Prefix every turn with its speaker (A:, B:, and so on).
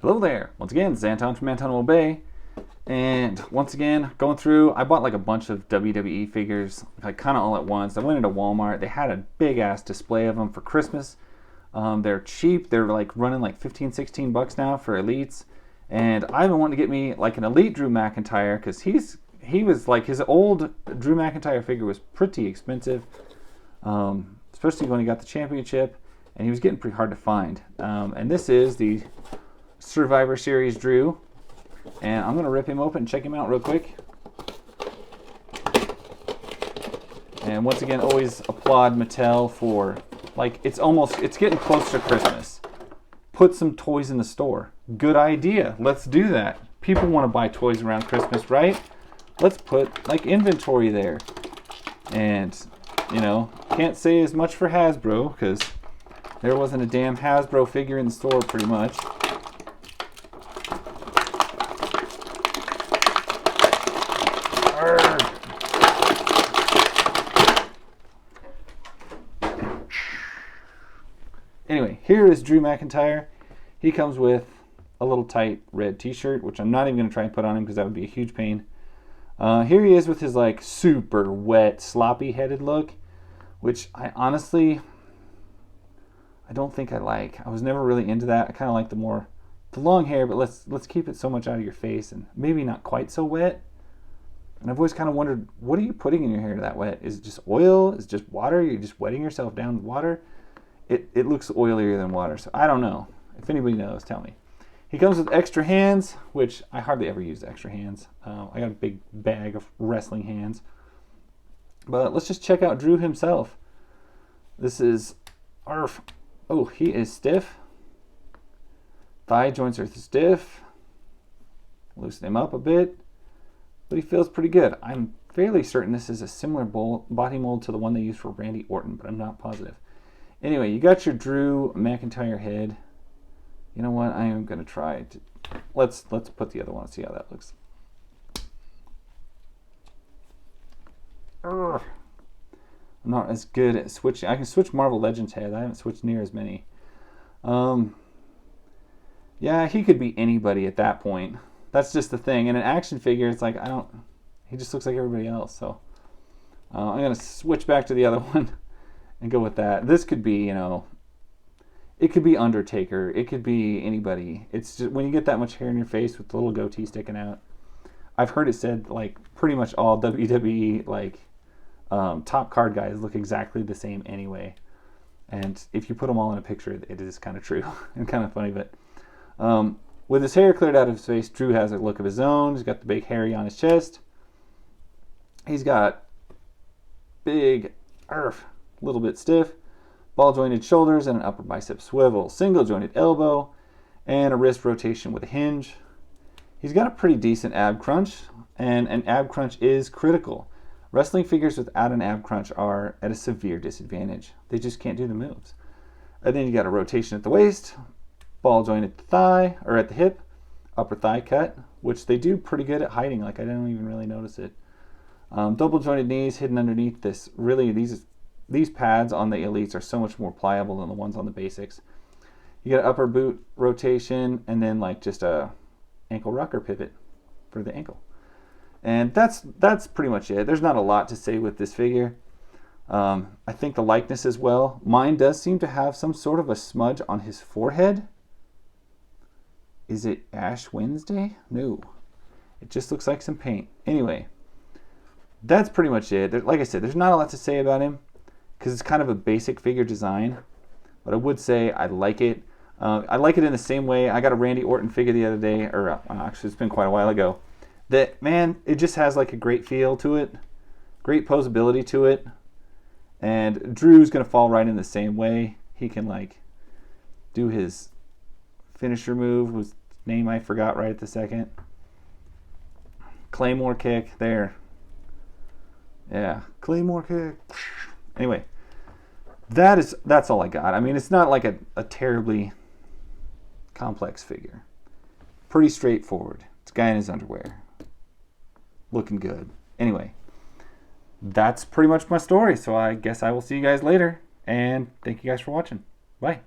A: Hello there. Once again, Zanton from Anton Bay. And once again, going through, I bought like a bunch of WWE figures, like kind of all at once. I went into Walmart. They had a big ass display of them for Christmas. They're cheap. They're like running like 15, 16 bucks now for elites. And I've been wanting to get me like an elite Drew McIntyre because he was like, his old Drew McIntyre figure was pretty expensive, especially when he got the championship, and he was getting pretty hard to find. And this is the Survivor Series Drew, and I'm gonna rip him open and check him out real quick. And once again, always applaud Mattel for, like, it's getting close to Christmas. Put some toys in the store. Good idea. Let's do that. People want to buy toys around Christmas, right? Let's put like inventory there. And you know, can't say as much for Hasbro because there wasn't a damn Hasbro figure in the store pretty much. Anyway, here is Drew McIntyre. He comes with a little tight red t-shirt, which I'm not even going to try and put on him because that would be a huge pain. Here he is with his like super wet, sloppy headed look, which I honestly, I don't think I like. I was never really into that. I kind of like the long hair, but let's keep it so much out of your face and maybe not quite so wet. And I've always kind of wondered, what are you putting in your hair that wet? Is it just oil? Is it just water? You're just wetting yourself down with water? It looks oilier than water, so I don't know. If anybody knows, tell me. He comes with extra hands, which I hardly ever use extra hands. I got a big bag of wrestling hands. But let's just check out Drew himself. This is Arf. Oh, he is stiff. Thigh joints are stiff. Loosen him up a bit. But he feels pretty good. I'm fairly certain this is a similar body mold to the one they used for Randy Orton, but I'm not positive. Anyway, you got your Drew McIntyre head. You know what? I am going to try to... Let's put the other one and see how that looks. I'm not as good at switching. I can switch Marvel Legends head. I haven't switched near as many. Yeah, he could be anybody at that point. That's just the thing. In an action figure, it's like, he just looks like everybody else. So I'm going to switch back to the other one and go with that. This could be, you know, it could be Undertaker. It could be anybody. It's just when you get that much hair in your face with the little goatee sticking out. I've heard it said like pretty much all WWE like top card guys look exactly the same anyway. And if you put them all in a picture, it is kind of true and kind of funny. But with his hair cleared out of his face, Drew has a look of his own. He's got the big hairy on his chest. He's got big, little bit stiff, ball jointed shoulders and an upper bicep swivel, single jointed elbow, and a wrist rotation with a hinge. He's got a pretty decent ab crunch, and an ab crunch is critical. Wrestling figures without an ab crunch are at a severe disadvantage. They just can't do the moves. And then you got a rotation at the waist, ball joint at the thigh, or at the hip, upper thigh cut, which they do pretty good at hiding, like I don't even really notice it. Double jointed knees hidden underneath this. Really, these pads on the elites are so much more pliable than the ones on the basics. You got an upper boot rotation and then like just a ankle rocker pivot for the ankle. And that's pretty much it. There's not a lot to say with this figure. I think the likeness as well. Mine does seem to have some sort of a smudge on his forehead. Is it Ash Wednesday? No. It just looks like some paint. Anyway, that's pretty much it. Like I said, there's not a lot to say about him because it's kind of a basic figure design. But I would say I like it. I like it in the same way. I got a Randy Orton figure the other day, or actually it's been quite a while ago. That, man, it just has like a great feel to it, great posability to it. And Drew's going to fall right in the same way. He can like do his finisher move, whose name I forgot right at the second. Claymore kick there. Yeah, Claymore kick. Anyway, that's all I got. I mean, it's not like a terribly complex figure. Pretty straightforward. It's a guy in his underwear. Looking good. Anyway, that's pretty much my story. So I guess I will see you guys later. And thank you guys for watching. Bye.